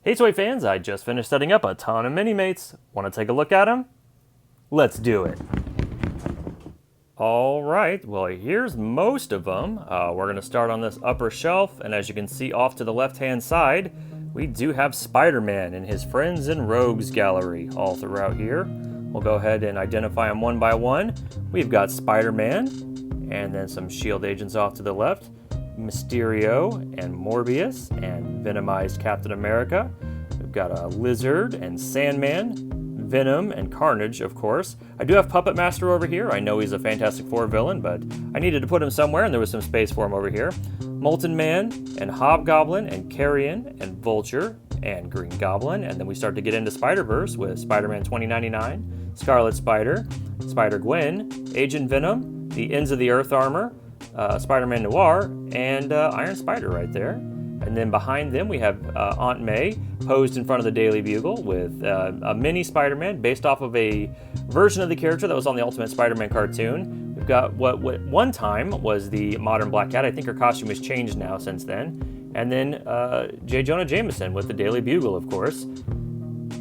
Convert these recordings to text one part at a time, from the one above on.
Hey Toy fans, I just finished setting up a ton of Minimates. Want to take a look at them? Let's do it. Alright, well here's most of them. We're going to start on this upper shelf, and as you can see off to the left-hand side, we do have Spider-Man and his Friends and Rogues gallery all throughout here. We'll go ahead and identify them one by one. We've got Spider-Man, and then some S.H.I.E.L.D. agents off to the left. Mysterio and Morbius and Venomized Captain America. We've got a Lizard and Sandman, Venom and Carnage, of course. I do have Puppet Master over here. I know he's a Fantastic Four villain, but I needed to put him somewhere, and there was some space for him over here. Molten Man and Hobgoblin and Carrion and Vulture and Green Goblin, and then we start to get into Spider-Verse with Spider-Man 2099, Scarlet Spider, Spider-Gwen, Agent Venom, the Ends of the Earth armor, Spider-Man Noir, and Iron Spider right there. And then behind them we have Aunt May posed in front of the Daily Bugle with a mini Spider-Man based off of a version of the character that was on the Ultimate Spider-Man cartoon. We've got what one time was the modern Black Cat. I think her costume has changed now since then. And then J. Jonah Jameson with the Daily Bugle, of course.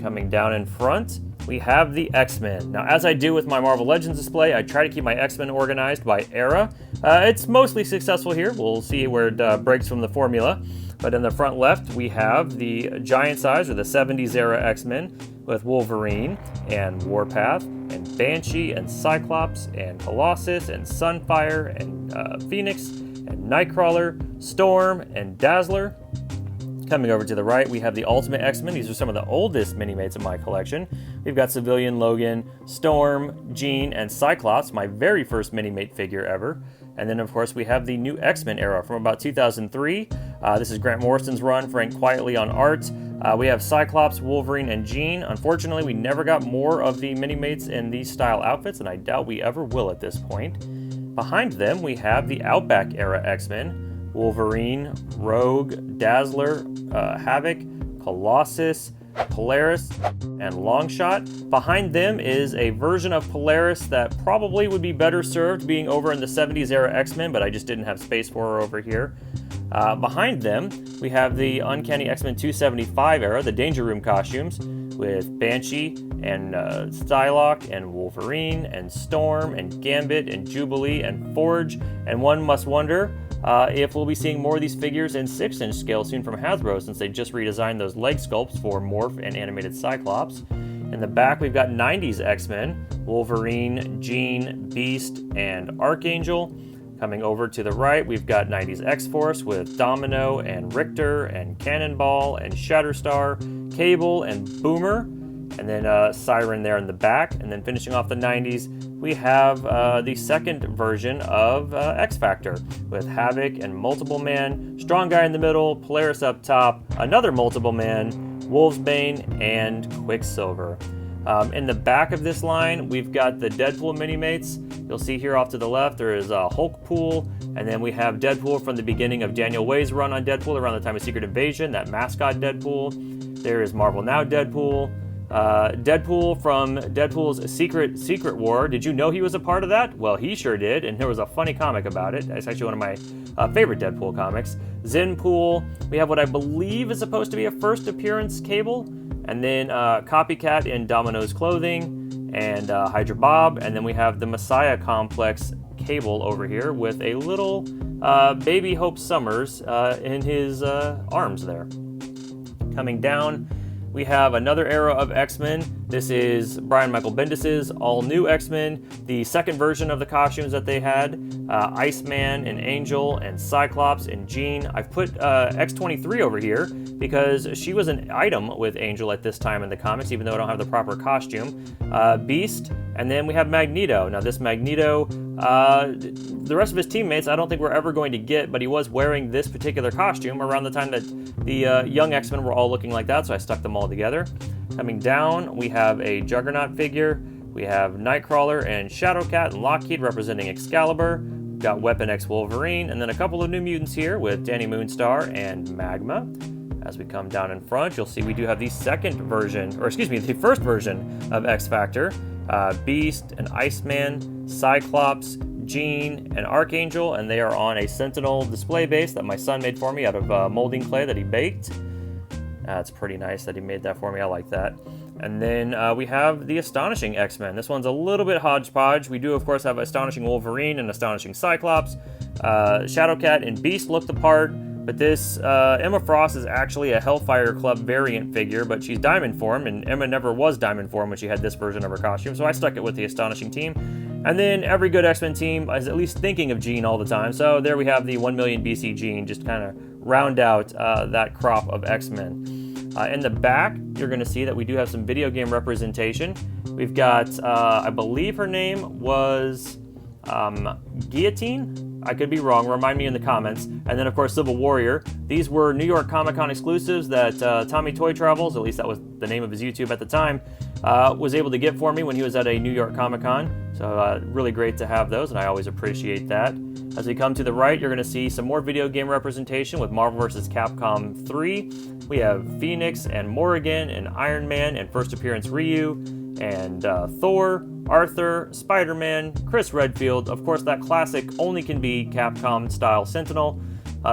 Coming down in front, we have the X-Men. Now, as I do with my Marvel Legends display, I try to keep my X-Men organized by era. It's mostly successful here. We'll see where it breaks from the formula. But in the front left, we have the giant size, or the 70s era X-Men, with Wolverine and Warpath and Banshee and Cyclops and Colossus and Sunfire and Phoenix and Nightcrawler, Storm and Dazzler. Coming over to the right, we have the Ultimate X-Men. These are some of the oldest Minimates in my collection. We've got Civilian Logan, Storm, Jean, and Cyclops, my very first Minimate figure ever. And then, of course, we have the new X-Men era from about 2003. This is Grant Morrison's run, Frank Quietly on art. We have Cyclops, Wolverine, and Jean. Unfortunately, we never got more of the Minimates in these style outfits, and I doubt we ever will at this point. Behind them, we have the Outback era X-Men. Wolverine, Rogue, Dazzler, Havoc, Colossus, Polaris, and Longshot. Behind them is a version of Polaris that probably would be better served being over in the 70s era X-Men, but I just didn't have space for her over here. Behind them, we have the Uncanny X-Men 275 era, the Danger Room costumes, with Banshee and Psylocke and Wolverine and Storm and Gambit and Jubilee and Forge, and one must wonder if we'll be seeing more of these figures in 6-inch scale soon from Hasbro, since they just redesigned those leg sculpts for Morph and animated Cyclops. In the back, we've got 90s X-Men, Wolverine, Jean, Beast, and Archangel. Coming over to the right, we've got 90s X-Force with Domino and Richter and Cannonball and Shatterstar, Cable and Boomer, and then Siren there in the back. And then finishing off the 90s, we have the second version of X-Factor with Havoc and Multiple Man, Strong Guy in the middle, Polaris up top, another Multiple Man, Wolfsbane, and Quicksilver. In the back of this line, we've got the Deadpool Minimates. You'll see here off to the left, there is Hulkpool, and then we have Deadpool from the beginning of Daniel Way's run on Deadpool around the time of Secret Invasion, that mascot Deadpool. There is Marvel Now Deadpool. Deadpool from Deadpool's Secret War. Did you know he was a part of that? Well, he sure did, and there was a funny comic about it. It's actually one of my favorite Deadpool comics. Zenpool. We have what I believe is supposed to be a first appearance Cable, and then Copycat in Domino's clothing, and Hydra Bob, and then we have the Messiah Complex Cable over here with a little baby Hope Summers in his arms there. Coming down, we have another era of X-Men. This is Brian Michael Bendis's all-new X-Men, the second version of the costumes that they had, Iceman and Angel and Cyclops and Jean. I've put X-23 over here because she was an item with Angel at this time in the comics, even though I don't have the proper costume. Beast, and then we have Magneto. Now this Magneto, the rest of his teammates I don't think we're ever going to get, but he was wearing this particular costume around the time that the young X-Men were all looking like that, so I stuck them all together. Coming down, we have a Juggernaut figure. We have Nightcrawler and Shadowcat and Lockheed representing Excalibur. We've got Weapon X Wolverine, and then a couple of new mutants here with Danny Moonstar and Magma. As we come down in front, you'll see we do have the the first version of X-Factor. Beast and Iceman, Cyclops, Jean, and Archangel, and they are on a Sentinel display base that my son made for me out of molding clay that he baked. It's pretty nice that he made that for me. I like that. And then we have the Astonishing X-Men. This one's a little bit hodgepodge. We do, of course, have Astonishing Wolverine and Astonishing Cyclops. Shadowcat and Beast look the part, but this Emma Frost is actually a Hellfire Club variant figure, but she's Diamond form, and Emma never was Diamond form when she had this version of her costume, so I stuck it with the Astonishing team. And then every good X-Men team is at least thinking of Jean all the time, so there we have the 1 million BC Jean, just kind of round out that crop of X-Men. In the back, you're going to see that we do have some video game representation. We've got, I believe her name was Guillotine. I could be wrong, remind me in the comments. And then, of course, Civil Warrior. These were New York Comic Con exclusives that Tommy Toy Travels, at least that was the name of his YouTube at the time, was able to get for me when he was at a New York Comic Con. So really great to have those, and I always appreciate that. As we come to the right, you're going to see some more video game representation with Marvel vs. Capcom 3. We have Phoenix and Morrigan and Iron Man and first appearance Ryu and Thor, Arthur, Spider-Man, Chris Redfield, of course that classic only can be Capcom style Sentinel,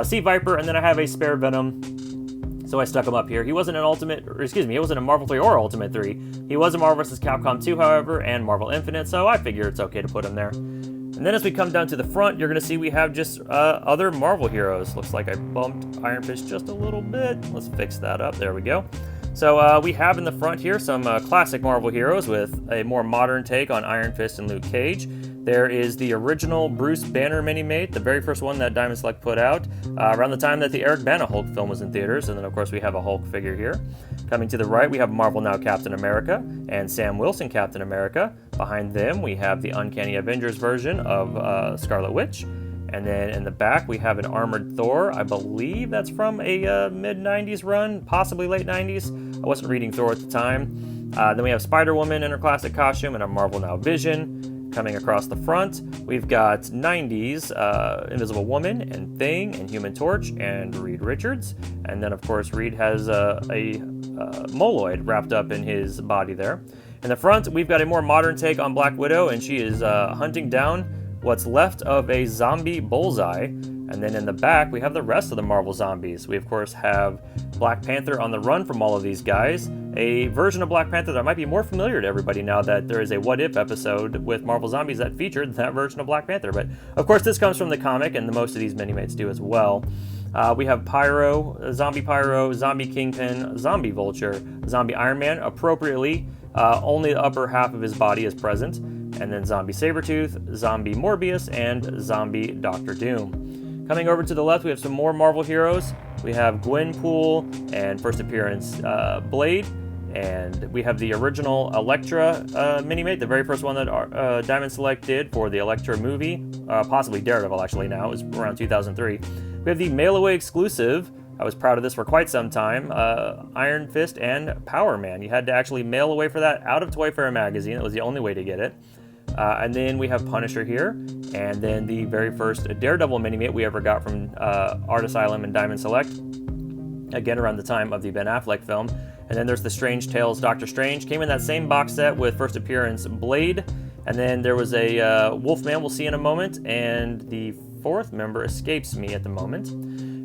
Sea Viper, and then I have a spare Venom, so I stuck him up here. He wasn't he wasn't a Marvel 3 or Ultimate 3. He was a Marvel vs. Capcom 2, however, and Marvel Infinite, so I figure it's okay to put him there. And then as we come down to the front, you're going to see we have just other Marvel heroes. Looks like I bumped Iron Fist just a little bit. Let's fix that up. There we go. So we have in the front here some classic Marvel heroes with a more modern take on Iron Fist and Luke Cage. There is the original Bruce Banner Minimate, the very first one that Diamond Select put out, around the time that the Eric Bana Hulk film was in theaters. And then, of course, we have a Hulk figure here. Coming to the right, we have Marvel Now Captain America and Sam Wilson Captain America. Behind them, we have the Uncanny Avengers version of Scarlet Witch. And then in the back, we have an armored Thor. I believe that's from a mid-90s run, possibly late 90s. I wasn't reading Thor at the time. Then we have Spider-Woman in her classic costume and a Marvel Now Vision. Coming across the front, we've got 90s Invisible Woman and Thing and Human Torch and Reed Richards. And then, of course, Reed has a Moloid wrapped up in his body there. In the front, we've got a more modern take on Black Widow, and she is hunting down what's left of a zombie bullseye. And then in the back, we have the rest of the Marvel zombies. We, of course, have Black Panther on the run from all of these guys. A version of Black Panther that might be more familiar to everybody now that there is a What If episode with Marvel Zombies that featured that version of Black Panther. But, of course, this comes from the comic, and most of these Minimates do as well. We have Pyro, Zombie Kingpin, Zombie Vulture, Zombie Iron Man. Appropriately, only the upper half of his body is present. And then Zombie Sabretooth, Zombie Morbius, and Zombie Doctor Doom. Coming over to the left, we have some more Marvel heroes. We have Gwenpool and first appearance Blade. And we have the original Elektra Minimate, the very first one that Diamond Select did for the Elektra movie. Possibly Daredevil, actually, now. It was around 2003. We have the mail-away exclusive. I was proud of this for quite some time. Iron Fist and Power Man. You had to actually mail away for that out of Toy Fair magazine. That was the only way to get it. And then we have Punisher here. And then the very first Daredevil Minimate we ever got from Art Asylum and Diamond Select. Again, around the time of the Ben Affleck film. And then there's the Strange Tales Doctor Strange. Came in that same box set with first appearance Blade. And then there was a Wolfman we'll see in a moment. And the fourth member escapes me at the moment.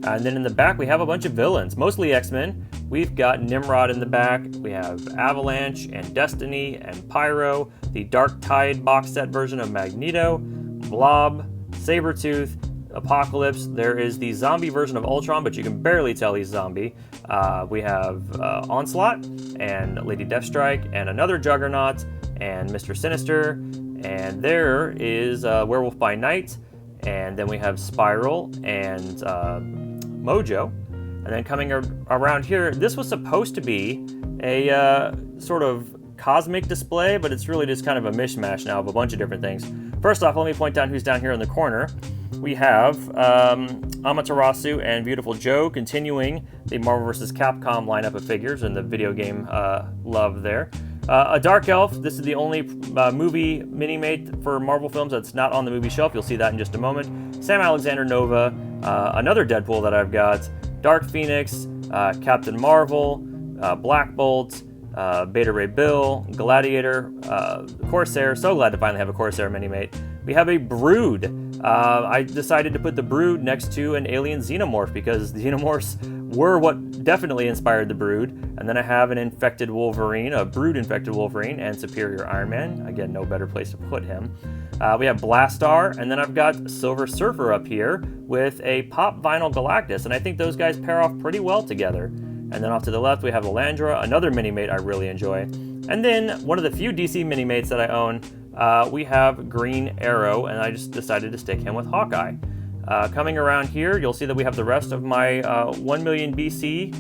And then in the back, we have a bunch of villains, mostly X-Men. We've got Nimrod in the back. We have Avalanche and Destiny and Pyro, the Dark Tide box set version of Magneto, Blob, Sabretooth, Apocalypse. There is the zombie version of Ultron, but you can barely tell he's zombie. We have Onslaught and Lady Deathstrike and another Juggernaut and Mr. Sinister. And there is Werewolf by Night. And then we have Spiral and Mojo. And then coming around here, this was supposed to be a sort of cosmic display, but it's really just kind of a mishmash now of a bunch of different things. First off, let me point out who's down here in the corner. We have Amaterasu and Beautiful Joe continuing the Marvel vs. Capcom lineup of figures and the video game love there. A Dark Elf. This is the only movie Minimate for Marvel films that's not on the movie shelf. You'll see that in just a moment. Sam Alexander Nova. Another Deadpool that I've got. Dark Phoenix. Captain Marvel. Black Bolt. Beta Ray Bill. Gladiator. Corsair. So glad to finally have a Corsair Minimate. We have a Brood I decided to put the Brood next to an alien xenomorph because the xenomorphs were what definitely inspired the Brood. And then I have an infected Wolverine, a Brood infected Wolverine, and Superior Iron Man. Again, no better place to put him. We have Blastar, and then I've got Silver Surfer up here with a Pop Vinyl Galactus, and I think those guys pair off pretty well together. And then off to the left, we have Elandra, another Minimate I really enjoy. And then one of the few DC Minimates that I own, we have Green Arrow, and I just decided to stick him with Hawkeye. Coming around here, you'll see that we have the rest of my 1 million BC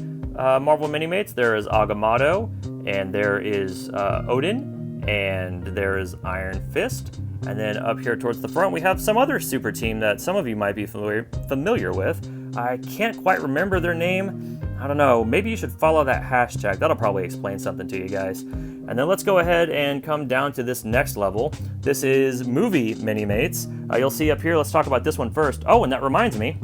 Marvel Minimates. There is Agamotto, and there is Odin, and there is Iron Fist. And then up here towards the front, we have some other super team that some of you might be familiar with. I can't quite remember their name. I don't know, maybe you should follow that hashtag. That'll probably explain something to you guys. And then let's go ahead and come down to this next level. This is movie Minimates. You'll see up here, let's talk about this one first. Oh, and that reminds me,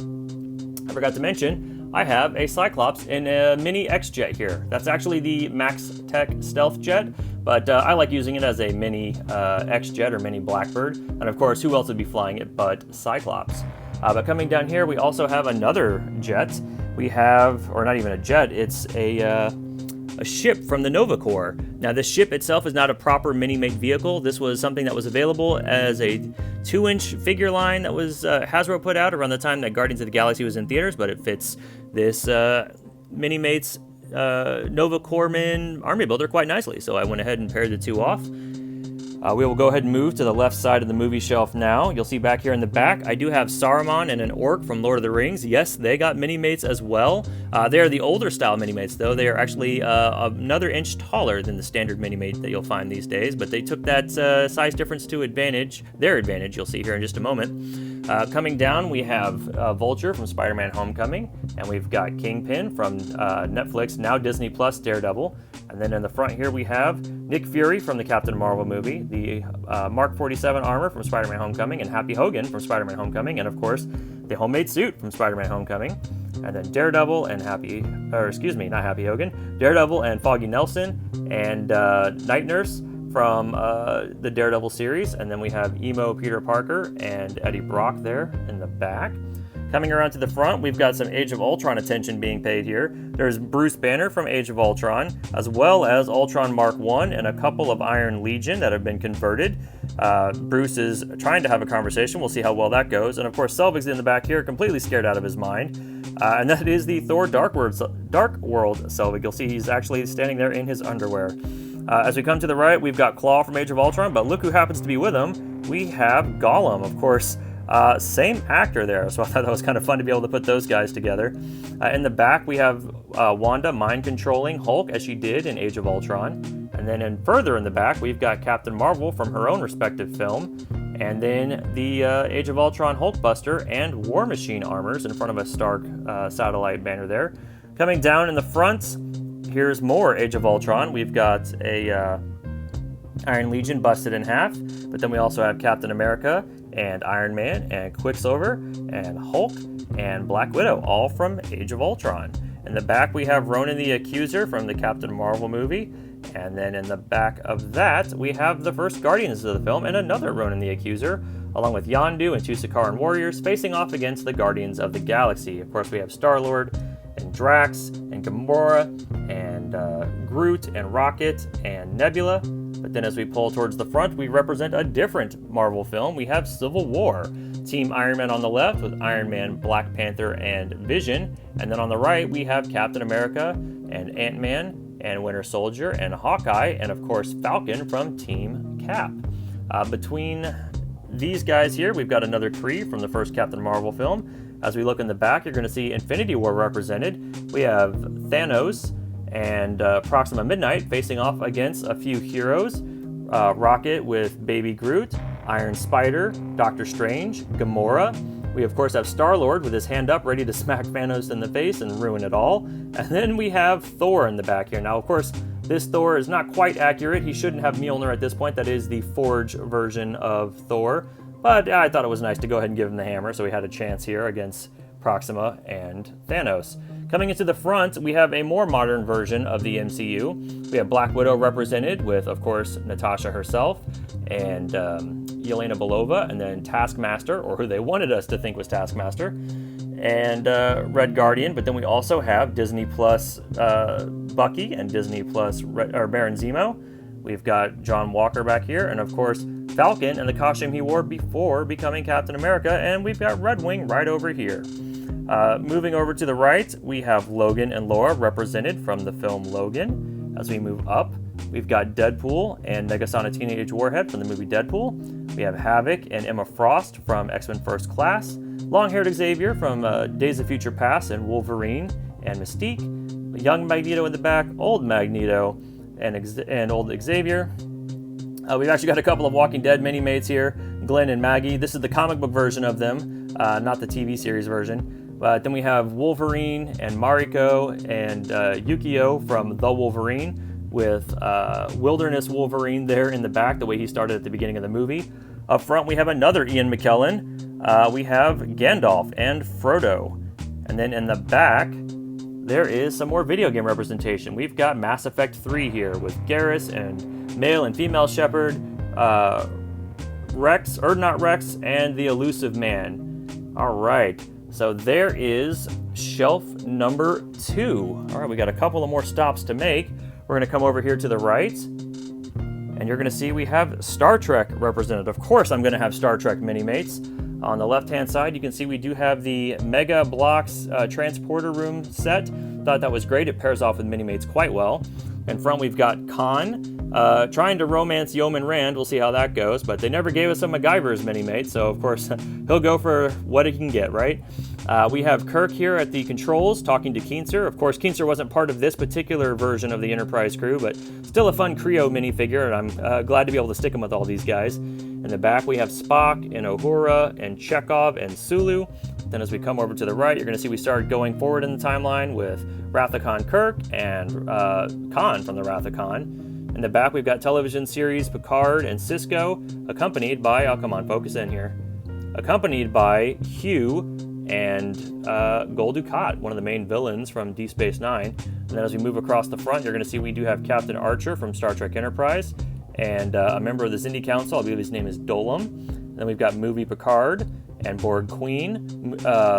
I forgot to mention, I have a Cyclops in a mini X-Jet here. That's actually the Max Tech Stealth Jet, but I like using it as a mini X-Jet or mini Blackbird. And of course, who else would be flying it but Cyclops? But coming down here, we also have another jet. We have, or not even a jet, it's a ship from the Nova Corps. Now, this ship itself is not a proper Minimate vehicle. This was something that was available as a 2-inch figure line that was Hasbro put out around the time that Guardians of the Galaxy was in theaters, but it fits this Minimates Nova Corpsman army builder quite nicely. So I went ahead and paired the two off. We will go ahead and move to the left side of the movie shelf now. You'll see back here in the back, I do have Saruman and an orc from Lord of the Rings. Yes, they got Minimates as well. They are the older style Minimates, though. They are actually another inch taller than the standard Minimate that you'll find these days, but they took that size difference to their advantage, you'll see here in just a moment. Coming down, we have Vulture from Spider-Man Homecoming, and we've got Kingpin from Netflix, now Disney Plus Daredevil. And then in the front here, we have Nick Fury from the Captain Marvel movie, the Mark 47 armor from Spider-Man Homecoming, and Happy Hogan from Spider-Man Homecoming, and of course, the homemade suit from Spider-Man Homecoming. And then Daredevil and not Happy Hogan, Daredevil and Foggy Nelson, and Night Nurse from the Daredevil series. And then we have Emo Peter Parker and Eddie Brock there in the back. Coming around to the front, we've got some Age of Ultron attention being paid here. There's Bruce Banner from Age of Ultron, as well as Ultron Mark I and a couple of Iron Legion that have been converted. Bruce is trying to have a conversation. We'll see how well that goes. And of course, Selvig's in the back here, completely scared out of his mind. And that is the Thor Dark World Selvig. You'll see he's actually standing there in his underwear. As we come to the right, we've got Claw from Age of Ultron, but look who happens to be with him. We have Gollum, of course. Same actor there, so I thought that was kind of fun to be able to put those guys together. In the back, we have Wanda mind-controlling Hulk, as she did in Age of Ultron. And then further in the back, we've got Captain Marvel from her own respective film. And then the Age of Ultron Hulkbuster and War Machine armors in front of a Stark satellite banner there. Coming down in the front, here's more Age of Ultron. We've got a Iron Legion busted in half, but then we also have Captain America and Iron Man and Quicksilver and Hulk and Black Widow, all from Age of Ultron. In the back, we have Ronan the Accuser from the Captain Marvel movie. And then in the back of that, we have the first Guardians of the film and another Ronan the Accuser, along with Yondu and two Sakaran warriors facing off against the Guardians of the Galaxy. Of course, we have Star-Lord and Drax and Gamora and Groot and Rocket and Nebula. But then as we pull towards the front, we represent a different Marvel film. We have Civil War. Team Iron Man on the left with Iron Man, Black Panther, and Vision. And then on the right, we have Captain America and Ant-Man and Winter Soldier and Hawkeye, and of course Falcon from Team Cap. Between these guys here, we've got another Kree from the first Captain Marvel film. As we look in the back, you're going to see Infinity War represented. We have Thanos and Proxima Midnight facing off against a few heroes. Rocket with Baby Groot, Iron Spider, Doctor Strange, Gamora. We of course have Star-Lord with his hand up ready to smack Thanos in the face and ruin it all. And then we have Thor in the back here. Now of course, this Thor is not quite accurate. He shouldn't have Mjolnir at this point. That is the Forge version of Thor. But I thought it was nice to go ahead and give him the hammer, so we had a chance here against Proxima and Thanos. Coming into the front, we have a more modern version of the MCU. We have Black Widow represented with, of course, Natasha herself and Yelena Belova, and then Taskmaster, or who they wanted us to think was Taskmaster, and Red Guardian. But then we also have Disney Plus Bucky and Disney Plus Baron Zemo. We've got John Walker back here, and of course Falcon and the costume he wore before becoming Captain America, and we've got Red Wing right over here. Moving over to the right, we have Logan and Laura represented from the film Logan. As we move up, we've got Deadpool and Negasonic Teenage Warhead from the movie Deadpool. We have Havoc and Emma Frost from X-Men First Class. Long-haired Xavier from Days of Future Past and Wolverine and Mystique. Young Magneto in the back, old Magneto, and old Xavier. We've actually got a couple of Walking Dead mini-mates here, Glenn and Maggie. This is the comic book version of them, not the TV series version. But then we have Wolverine and Mariko and Yukio from The Wolverine with Wilderness Wolverine there in the back, the way he started at the beginning of the movie. Up front, we have another Ian McKellen. We have Gandalf and Frodo. And then in the back, there is some more video game representation. We've got Mass Effect 3 here with Garrus and male and female Shepard, Rex, not Rex, and the Elusive Man. All right. So there is shelf number 2. All right, we got a couple of more stops to make. We're going to come over here to the right, and you're going to see we have Star Trek represented. Of course, I'm going to have Star Trek mini-mates. On the left-hand side, you can see we do have the Mega Blocks transporter room set. Thought that was great. It pairs off with mini-mates quite well. In front, we've got Khan trying to romance Yeoman Rand. We'll see how that goes, but they never gave us a MacGyver's mini-mate, so of course he'll go for what he can get, right? We have Kirk here at the controls talking to Keenser. Of course, Keenser wasn't part of this particular version of the Enterprise crew, but still a fun Creo minifigure, and I'm glad to be able to stick him with all these guys. In the back, we have Spock and Uhura and Chekhov and Sulu. Then as we come over to the right, you're going to see we start going forward in the timeline with Wrath of Khan Kirk and Khan from the Wrath of Khan. In the back, we've got television series Picard and Cisco, accompanied by, oh, come on, focus in here, accompanied by Hugh and Gul Dukat, one of the main villains from Deep Space Nine. And then as we move across the front, you're going to see we do have Captain Archer from Star Trek Enterprise and a member of the Xindi Council. I believe his name is Dolam. And then we've got movie Picard and Borg Queen,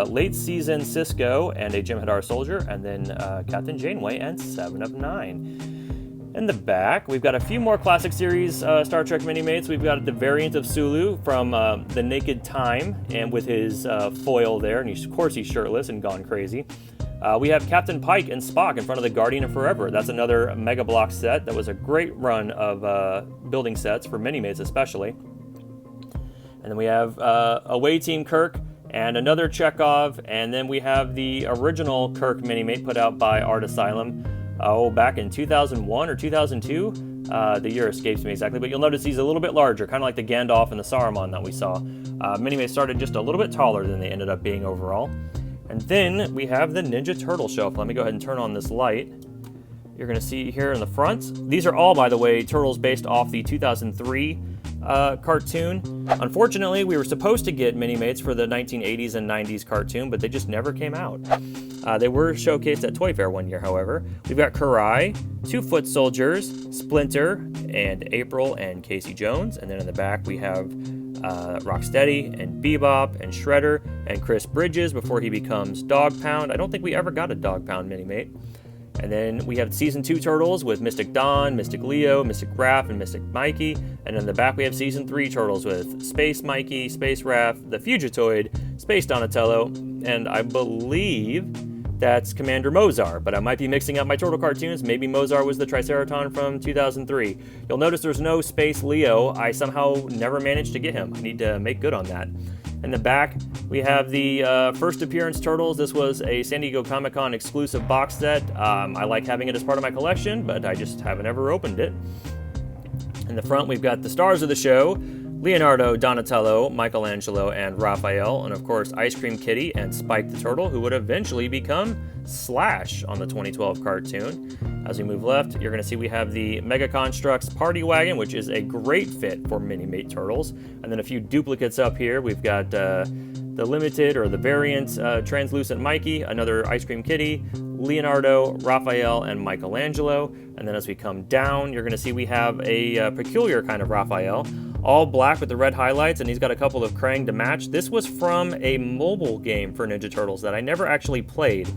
late season Cisco and a Jem'Hadar soldier, and then Captain Janeway and 7 of 9. In the back, we've got a few more classic series Star Trek mini-mates. We've got the variant of Sulu from The Naked Time, and with his foil there, and of course he's shirtless and gone crazy. We have Captain Pike and Spock in front of the Guardian of Forever. That's another Mega Block set. That was a great run of building sets for mini-mates especially. And then we have Away Team Kirk and another Chekhov, and then we have the original Kirk mini-mate put out by Art Asylum, back in 2001 or 2002. The year escapes me exactly, but you'll notice he's a little bit larger, kind of like the Gandalf and the Saruman that we saw. Mini-mates started just a little bit taller than they ended up being overall. And then we have the Ninja Turtle shelf. Let me go ahead and turn on this light. You're going to see here in the front. These are all, by the way, Turtles based off the 2003 cartoon. Unfortunately, we were supposed to get mini-mates for the 1980s and 90s cartoon, but they just never came out. They were showcased at Toy Fair one year, however. We've got Karai, 2 Foot Soldiers, Splinter, and April and Casey Jones. And then in the back, we have Rocksteady and Bebop and Shredder and Chris Bridges before he becomes Dog Pound. I don't think we ever got a Dog Pound mini-mate. And then we have Season 2 Turtles with Mystic Don, Mystic Leo, Mystic Raph, and Mystic Mikey. And in the back we have Season 3 Turtles with Space Mikey, Space Raph, the Fugitoid, Space Donatello, and I believe that's Commander Mozar, but I might be mixing up my Turtle cartoons. Maybe Mozar was the Triceraton from 2003. You'll notice there's no Space Leo. I somehow never managed to get him. I need to make good on that. In the back, we have the first appearance Turtles. This was a San Diego Comic-Con exclusive box set. I like having it as part of my collection, but I just haven't ever opened it. In the front, we've got the stars of the show, Leonardo, Donatello, Michelangelo, and Raphael, and of course Ice Cream Kitty and Spike the Turtle, who would eventually become Slash on the 2012 cartoon. As we move left, you're going to see we have the Mega Construx Party Wagon, which is a great fit for Mini-Mate Turtles. And then a few duplicates up here. We've got the the limited or the variant translucent Mikey, another Ice Cream Kitty, Leonardo, Raphael, and Michelangelo. And then as we come down, you're going to see we have a peculiar kind of Raphael, all black with the red highlights, and he's got a couple of Krang to match. This was from a mobile game for Ninja Turtles that I never actually played,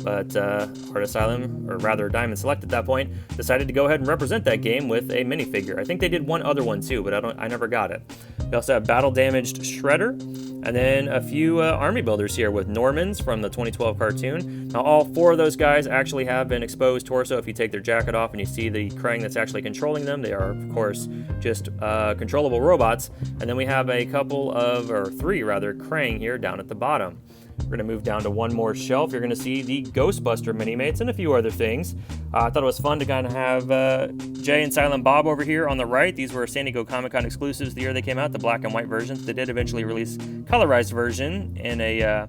but Art Asylum, or rather Diamond Select at that point, decided to go ahead and represent that game with a minifigure. I think they did one other one too, but I never got it. We also have Battle Damaged Shredder, and then a few army builders here with Normans from the 2012 cartoon. Now all 4 of those guys actually have an exposed torso. If you take their jacket off and you see the Krang that's actually controlling them, they are of course just controllable robots. And then we have a couple of, or 3 rather, Krang here down at the bottom. We're going to move down to one more shelf. You're going to see the Ghostbuster Minimates and a few other things. I thought it was fun to kind of have Jay and Silent Bob over here on the right. These were San Diego Comic-Con exclusives the year they came out, the black and white versions. They did eventually release colorized version in a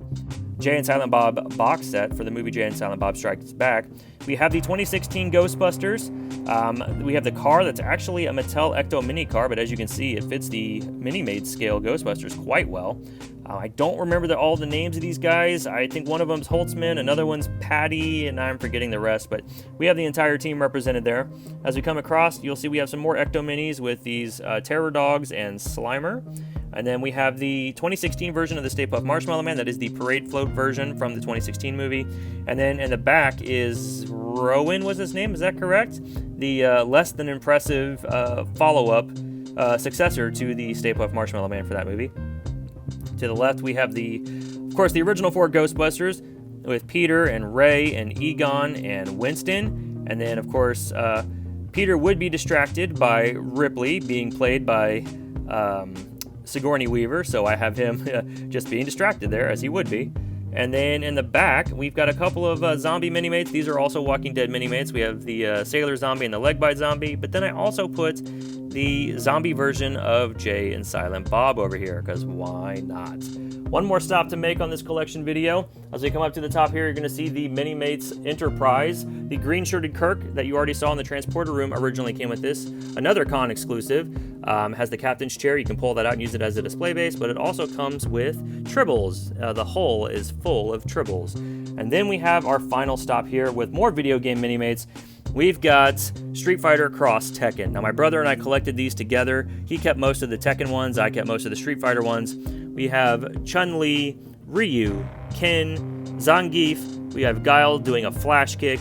Jay and Silent Bob box set for the movie Jay and Silent Bob Strikes Back. We have the 2016 Ghostbusters. We have the car that's actually a Mattel Ecto Mini car, but as you can see, it fits the Minimates scale Ghostbusters quite well. I don't remember all the names of these guys. I think one of them's Holtzman, another one's Patty, and I'm forgetting the rest, but we have the entire team represented there. As we come across, you'll see we have some more Ecto Minis with these Terror Dogs and Slimer. And then we have the 2016 version of the Stay Puft Marshmallow Man. That is the Parade Float version from the 2016 movie. And then in the back is Rowan was his name, is that correct? The less than impressive follow-up successor to the Stay Puft Marshmallow Man for that movie. To the left, we have of course, the original 4 Ghostbusters with Peter and Ray and Egon and Winston. And then, of course, Peter would be distracted by Ripley being played by Sigourney Weaver, so I have him just being distracted there, as he would be. And then in the back, we've got a couple of zombie Minimates. These are also Walking Dead Minimates. We have the Sailor Zombie and the Leg Bite Zombie, but then I also put the zombie version of Jay and Silent Bob over here, because why not? One more stop to make on this collection video. As we come up to the top here, you're going to see the Minimates Enterprise. The green-shirted Kirk that you already saw in the transporter room originally came with this. Another con exclusive. Has the captain's chair. You can pull that out and use it as a display base, but it also comes with tribbles. The hull is full of tribbles. And then we have our final stop here with more video game Minimates. We've got Street Fighter X Tekken. Now, my brother and I collected these together. He kept most of the Tekken ones. I kept most of the Street Fighter ones. We have Chun-Li, Ryu, Ken, Zangief. We have Guile doing a flash kick,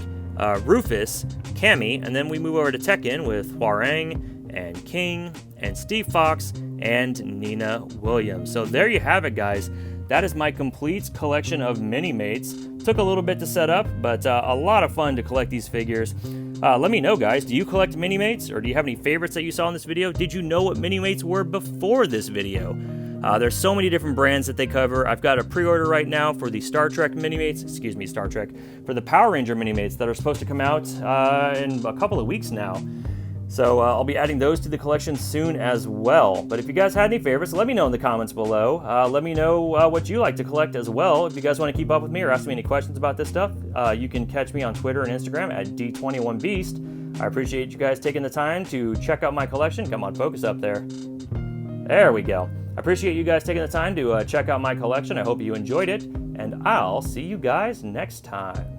Rufus, Cammy, and then we move over to Tekken with Hwoarang and King and Steve Fox and Nina Williams. So there you have it, guys. That is my complete collection of Minimates. Took a little bit to set up, but a lot of fun to collect these figures. Let me know, guys, do you collect Minimates, or do you have any favorites that you saw in this video? Did you know what Minimates were before this video? There's so many different brands that they cover. I've got a pre-order right now for the Star Trek Minimates, for the Power Ranger Minimates that are supposed to come out in a couple of weeks now. So I'll be adding those to the collection soon as well. But if you guys had any favorites, let me know in the comments below. Let me know what you like to collect as well. If you guys want to keep up with me or ask me any questions about this stuff, you can catch me on Twitter and Instagram at D21Beast. I appreciate you guys taking the time to check out my collection. Come on, focus up there. There we go. I appreciate you guys taking the time to check out my collection. I hope you enjoyed it, and I'll see you guys next time.